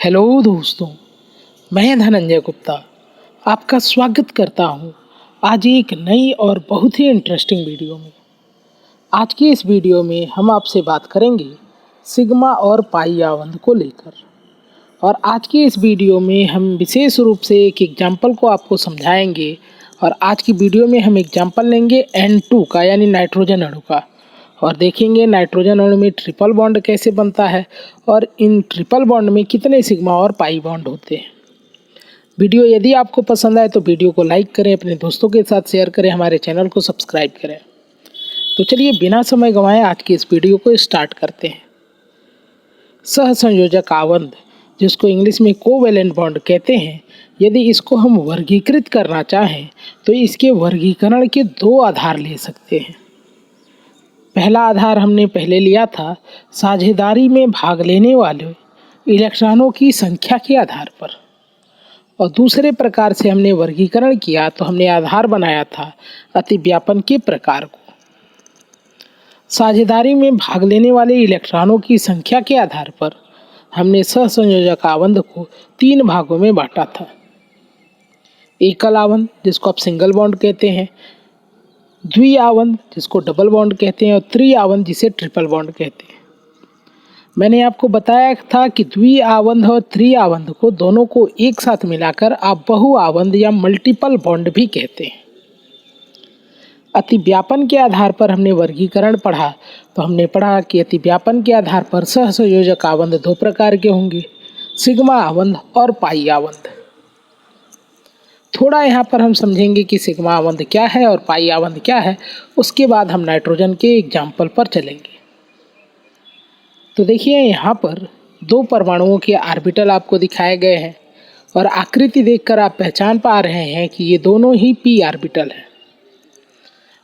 Hello दोस्तों, मैं धनंजय गुप्ता आपका स्वागत करता हूं आज एक नई और बहुत ही इंटरेस्टिंग वीडियो में। आज की इस वीडियो में हम आपसे बात करेंगे सिग्मा और पाई आबंध को लेकर। और आज की इस वीडियो में हम विशेष रूप से एक एग्जाम्पल को आपको समझाएंगे। और आज की वीडियो में हम एग्जाम्पल लेंगे N2 का, यानी नाइट्रोजन अणु का, और देखेंगे नाइट्रोजन अणु में ट्रिपल बॉन्ड कैसे बनता है और इन ट्रिपल बॉन्ड में कितने सिग्मा और पाई बॉन्ड होते हैं। वीडियो यदि आपको पसंद आए तो वीडियो को लाइक करें, अपने दोस्तों के साथ शेयर करें, हमारे चैनल को सब्सक्राइब करें। तो चलिए बिना समय गंवाए आज की इस वीडियो को स्टार्ट करते हैं। सहसंयोजक आबंध, जिसको इंग्लिश में कोवैलेंट बॉन्ड कहते हैं, यदि इसको हम वर्गीकृत करना चाहें तो इसके वर्गीकरण के दो आधार ले सकते हैं। पहला आधार हमने पहले लिया था साझेदारी में भाग लेने वाले इलेक्ट्रॉनों की संख्या के आधार पर, और दूसरे प्रकार से हमने वर्गीकरण किया तो हमने आधार बनाया था अतिव्यापन के प्रकार को। साझेदारी में भाग लेने वाले इलेक्ट्रॉनों की संख्या के आधार पर हमने सहसंयोजक आबंध को तीन भागों में बांटा था। एकल आबंध, जिसको आप सिंगल बॉन्ड कहते हैं, द्वि आबंध, जिसको डबल बॉन्ड कहते हैं, और त्रि आबंध, जिसे ट्रिपल बॉन्ड कहते हैं। मैंने आपको बताया था कि द्वि आबंध और त्रि आबंध को दोनों को एक साथ मिलाकर आप बहु आबंध या मल्टीपल बॉन्ड भी कहते हैं। अतिव्यापन के आधार पर हमने वर्गीकरण पढ़ा तो हमने पढ़ा कि अतिव्यापन के आधार पर सहसंयोजक आबंध दो प्रकार के होंगे, सिग्मा आबंध और पाई आबंध। थोड़ा यहाँ पर हम समझेंगे कि सिग्मा आबंध क्या है और पाई आबंध क्या है, उसके बाद हम नाइट्रोजन के एग्जाम्पल पर चलेंगे। तो देखिए यहाँ पर दो परमाणुओं के ऑर्बिटल आपको दिखाए गए हैं और आकृति देखकर आप पहचान पा रहे हैं कि ये दोनों ही p ऑर्बिटल हैं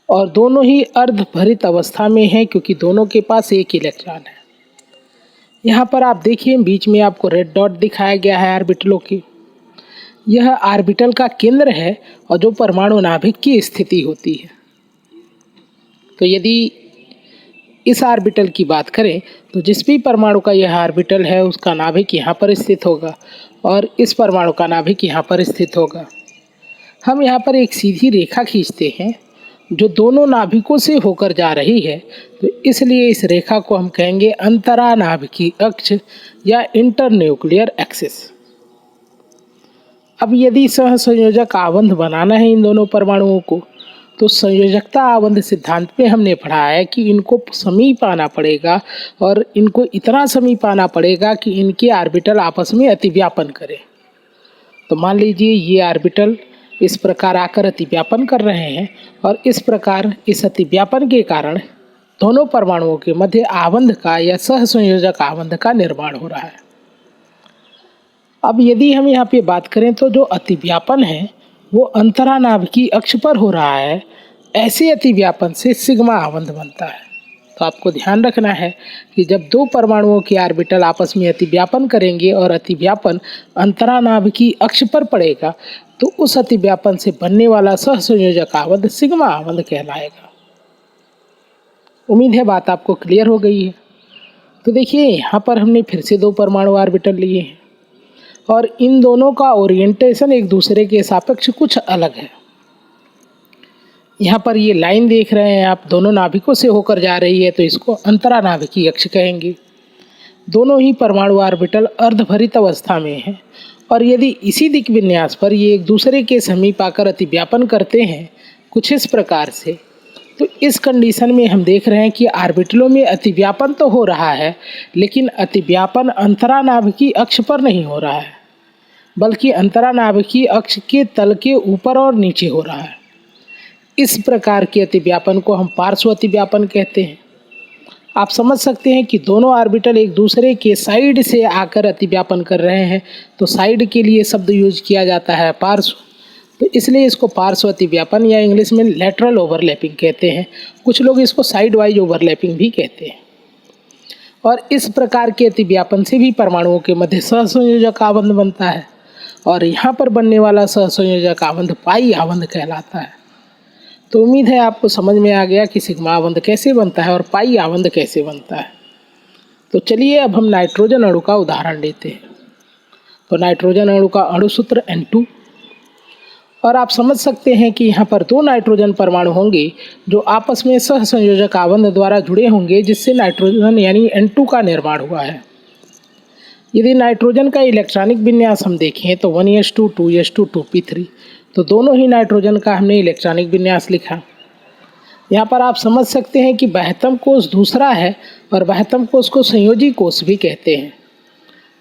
और दोनों ही अर्धभरित अवस्था में हैं, क्योंकि दोनों के पास एक इलेक्ट्रॉन है। यहाँ पर आप देखिए बीच में आपको रेड डॉट दिखाया गया है ऑर्बिटलों की। यह ऑर्बिटल का केंद्र है और जो परमाणु नाभिक की स्थिति होती है। तो यदि इस ऑर्बिटल की बात करें तो जिस भी परमाणु का यह ऑर्बिटल है उसका नाभिक यहाँ पर स्थित होगा और इस परमाणु का नाभिक यहाँ पर स्थित होगा। हम यहाँ पर एक सीधी रेखा खींचते हैं जो दोनों नाभिकों से होकर जा रही है, तो इसलिए इस रेखा को हम कहेंगे अंतरानाभिकी अक्ष या इंटरन्यूक्लियर एक्सिस। अब यदि सहसंयोजक आबंध बनाना है इन दोनों परमाणुओं को, तो संयोजकता आबंध सिद्धांत में हमने पढ़ा है कि इनको समीप आना पड़ेगा और इनको इतना समीप आना पड़ेगा कि इनके ऑर्बिटल आपस में अतिव्यापन करें। तो मान लीजिए ये ऑर्बिटल इस प्रकार आकर अतिव्यापन कर रहे हैं और इस प्रकार इस अतिव्यापन के कारण दोनों परमाणुओं के मध्य आबंध का या सहसंयोजक आबंध का निर्माण हो रहा है। अब यदि हम यहाँ पे बात करें तो जो अतिव्यापन है वो अंतरानाभिकी अक्ष पर हो रहा है। ऐसे अतिव्यापन से सिग्मा आबंध बनता है। तो आपको ध्यान रखना है कि जब दो परमाणुओं के ऑर्बिटल आपस में अतिव्यापन करेंगे और अतिव्यापन अंतरानाभिकी अक्ष पर पड़ेगा तो उस अतिव्यापन से बनने वाला सहसंयोजक आबंध सिग्मा आबंध कहलाएगा। उम्मीद है बात आपको क्लियर हो गई है। तो देखिए यहाँ पर हमने फिर से दो परमाणु ऑर्बिटल लिए हैं और इन दोनों का ओरिएंटेशन एक दूसरे के सापेक्ष कुछ अलग है। यहाँ पर ये लाइन देख रहे हैं आप, दोनों नाभिकों से होकर जा रही है, तो इसको अंतरानाभिकी अक्ष कहेंगे। दोनों ही परमाणु ऑर्बिटल अर्धभरित अवस्था में हैं और यदि इसी दिक् विन्यास पर ये एक दूसरे के समीप आकर अतिव्यापन करते हैं कुछ इस प्रकार से, तो इस कंडीशन में हम देख रहे हैं कि ऑर्बिटलों में अतिव्यापन तो हो रहा है, लेकिन अतिव्यापन अंतरानाभिकी अक्ष पर नहीं हो रहा है, बल्कि अंतरानाभिकी अक्ष के तल के ऊपर और नीचे हो रहा है। इस प्रकार के अतिव्यापन को हम पार्श्व अतिव्यापन कहते हैं। आप समझ सकते हैं कि दोनों ऑर्बिटल एक दूसरे के साइड से आकर अतिव्यापन कर रहे हैं, तो साइड के लिए शब्द यूज किया जाता है पार्श्व। तो इसलिए इसको पार्श्व अतिव्यापन या इंग्लिश में लेटरल ओवरलैपिंग कहते हैं। कुछ लोग इसको साइड वाइज ओवरलैपिंग भी कहते हैं। और इस प्रकार के अतिव्यापन से भी परमाणुओं के मध्य सहसंयोजक आबंध बनता है और यहाँ पर बनने वाला सहसंयोजक आबंध पाई आबंध कहलाता है। तो उम्मीद है आपको समझ में आ गया कि सिग्मा आबंध कैसे बनता है और पाई आबंध कैसे बनता है। तो चलिए अब हम नाइट्रोजन अणु का उदाहरण लेते हैं। तो नाइट्रोजन अणु का अणु सूत्र N2। और आप समझ सकते हैं कि यहाँ पर 2 नाइट्रोजन परमाणु होंगे जो आपस में सहसंयोजक आबंध द्वारा जुड़े होंगे, जिससे नाइट्रोजन यानी N2 का निर्माण हुआ है। यदि नाइट्रोजन का इलेक्ट्रॉनिक विन्यास हम देखें तो 1s2 2s2 2p3, तो दोनों ही नाइट्रोजन का हमने इलेक्ट्रॉनिक विन्यास लिखा। यहाँ पर आप समझ सकते हैं कि बाह्यतम कोष दूसरा है और बाह्यतम कोष को संयोजी कोष भी कहते हैं।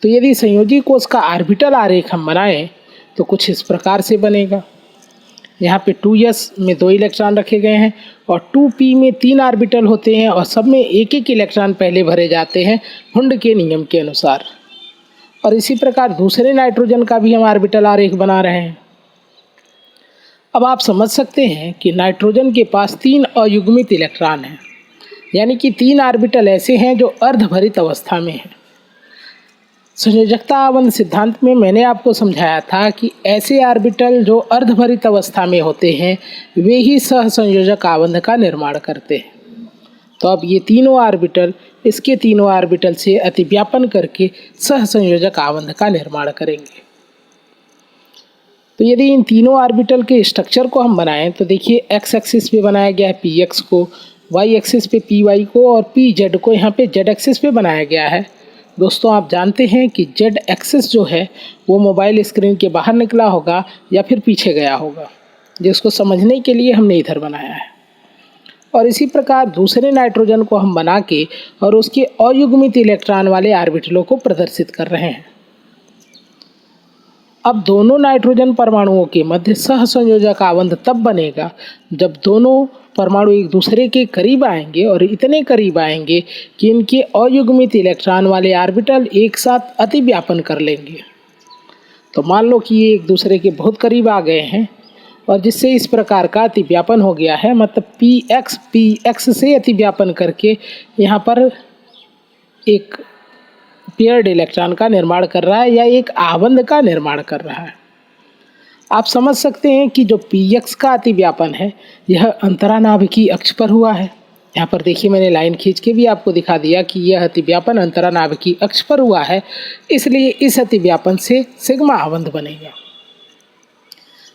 तो यदि संयोजी कोष का ऑर्बिटल आरेख हम बनाएं तो कुछ इस प्रकार से बनेगा। यहाँ पे 2s में 2 इलेक्ट्रॉन रखे गए हैं और 2p में 3 ऑर्बिटल होते हैं और सब में एक एक इलेक्ट्रॉन पहले भरे जाते हैं हुंड के नियम के अनुसार। और इसी प्रकार दूसरे नाइट्रोजन का भी हम ऑर्बिटल आरेख बना रहे हैं। अब आप समझ सकते हैं कि नाइट्रोजन के पास 3 अयुग्मित इलेक्ट्रॉन हैं, यानी कि 3 ऑर्बिटल ऐसे हैं जो अर्धभरित अवस्था में हैं। संयोजकता आबंध सिद्धांत में मैंने आपको समझाया था कि ऐसे ऑर्बिटल जो अर्धभरित अवस्था में होते हैं वे ही सहसंयोजक आबंध का निर्माण करते हैं। तो अब ये तीनों ऑर्बिटल इसके तीनों ऑर्बिटल से अतिव्यापन करके सहसंयोजक आबंध का निर्माण करेंगे। तो यदि इन तीनों ऑर्बिटल के स्ट्रक्चर को हम बनाएं तो देखिए एक्स एक्सिस पे बनाया गया है px को, वाई एक्सिस पे py को और pz को यहाँ पे z एक्सिस पे बनाया गया है। दोस्तों आप जानते हैं कि z एक्सिस जो है वो मोबाइल स्क्रीन के बाहर निकला होगा या फिर पीछे गया होगा, जिसको समझने के लिए हमने इधर बनाया है। और इसी प्रकार दूसरे नाइट्रोजन को हम बना के और उसके अयुग्मित इलेक्ट्रॉन वाले ऑर्बिटलों को प्रदर्शित कर रहे हैं। अब दोनों नाइट्रोजन परमाणुओं के मध्य सहसंयोजक आबंध तब बनेगा जब दोनों परमाणु एक दूसरे के करीब आएंगे और इतने करीब आएंगे कि इनके अयुग्मित इलेक्ट्रॉन वाले ऑर्बिटल एक साथ अतिव्यापन कर लेंगे। तो मान लो कि ये एक दूसरे के बहुत करीब आ गए हैं और जिससे इस प्रकार का अतिव्यापन हो गया है, मतलब px से अतिव्यापन करके यहाँ पर एक पेयर्ड इलेक्ट्रॉन का निर्माण कर रहा है या एक आबंध का निर्माण कर रहा है। आप समझ सकते हैं कि जो px का अतिव्यापन है यह अंतरानाभिकीय अक्ष पर हुआ है। यहाँ पर देखिए मैंने लाइन खींच के भी आपको दिखा दिया कि यह अतिव्यापन अंतरानाभिकीय अक्ष पर हुआ है, इसलिए इस अतिव्यापन से सिग्मा आबंध बनेगा।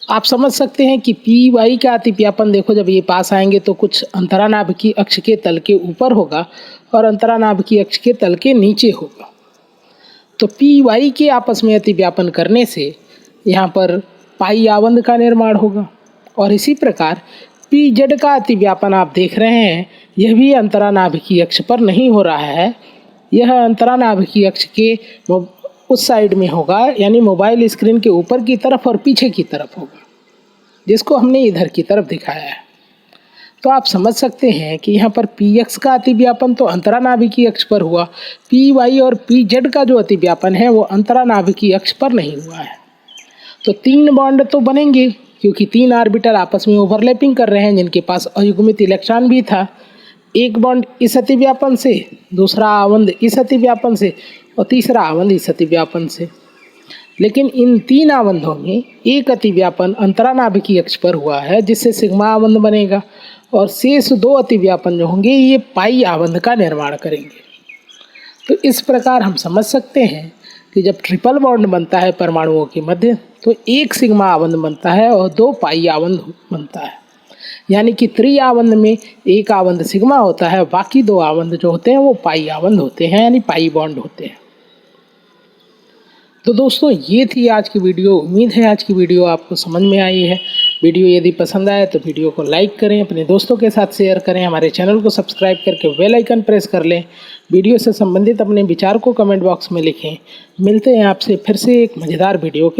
आप समझ सकते हैं कि py का अतिव्यापन देखो जब ये पास आएंगे तो कुछ अंतरानाभिकीय अक्ष के तल के ऊपर होगा और अंतरानाभिकीय अक्ष के तल के नीचे होगा। तो py के आपस में अतिव्यापन करने से यहाँ पर पाई आबंध का निर्माण होगा। और इसी प्रकार pz का अतिव्यापन आप देख रहे हैं यह भी अंतरानाभिकीय अक्ष पर नहीं हो रहा है, यह अंतरानाभिकीय अक्ष के उस साइड में होगा, यानी मोबाइल स्क्रीन के ऊपर की तरफ और पीछे की तरफ होगा, जिसको हमने इधर की तरफ दिखाया है। तो आप समझ सकते हैं कि यहाँ पर px का अतिव्यापन तो अंतरानाभिकीय अक्ष पर हुआ, py और pz का जो अतिव्यापन है वो अंतरानाभिकीय अक्ष पर नहीं हुआ है। तो 3 बॉन्ड तो बनेंगे क्योंकि 3 ऑर्बिटल आपस में ओवरलैपिंग कर रहे हैं जिनके पास अयुग्मित इलेक्ट्रॉन भी था। एक बॉन्ड इस अतिव्यापन से, दूसरा आबंध इस अतिव्यापन से और तीसरा आबंध इस अतिव्यापन से। लेकिन इन 3 आबंधों में एक अतिव्यापन अंतरानाभिकीय अक्ष पर हुआ है जिससे सिग्मा आबंध बनेगा और शेष 2 अतिव्यापन जो होंगे ये पाई आबंध का निर्माण करेंगे। तो इस प्रकार हम समझ सकते हैं कि जब ट्रिपल बॉन्ड बनता है परमाणुओं के मध्य तो एक सिग्मा आबंध बनता है और 2 पाई आबंध बनता है, यानी कि त्रि आबंध में एक आबंध सिग्मा होता है, बाकी 2 आबंध जो होते हैं वो पाई आबंध होते हैं, यानी पाई बॉन्ड होते हैं। तो दोस्तों ये थी आज की वीडियो। उम्मीद है आज की वीडियो आपको समझ में आई है। वीडियो यदि पसंद आए तो वीडियो को लाइक करें, अपने दोस्तों के साथ शेयर करें, हमारे चैनल को सब्सक्राइब करके बेल आइकन प्रेस कर लें। वीडियो से संबंधित अपने विचार को कमेंट बॉक्स में लिखें। मिलते हैं आपसे फिर से एक मज़ेदार वीडियो के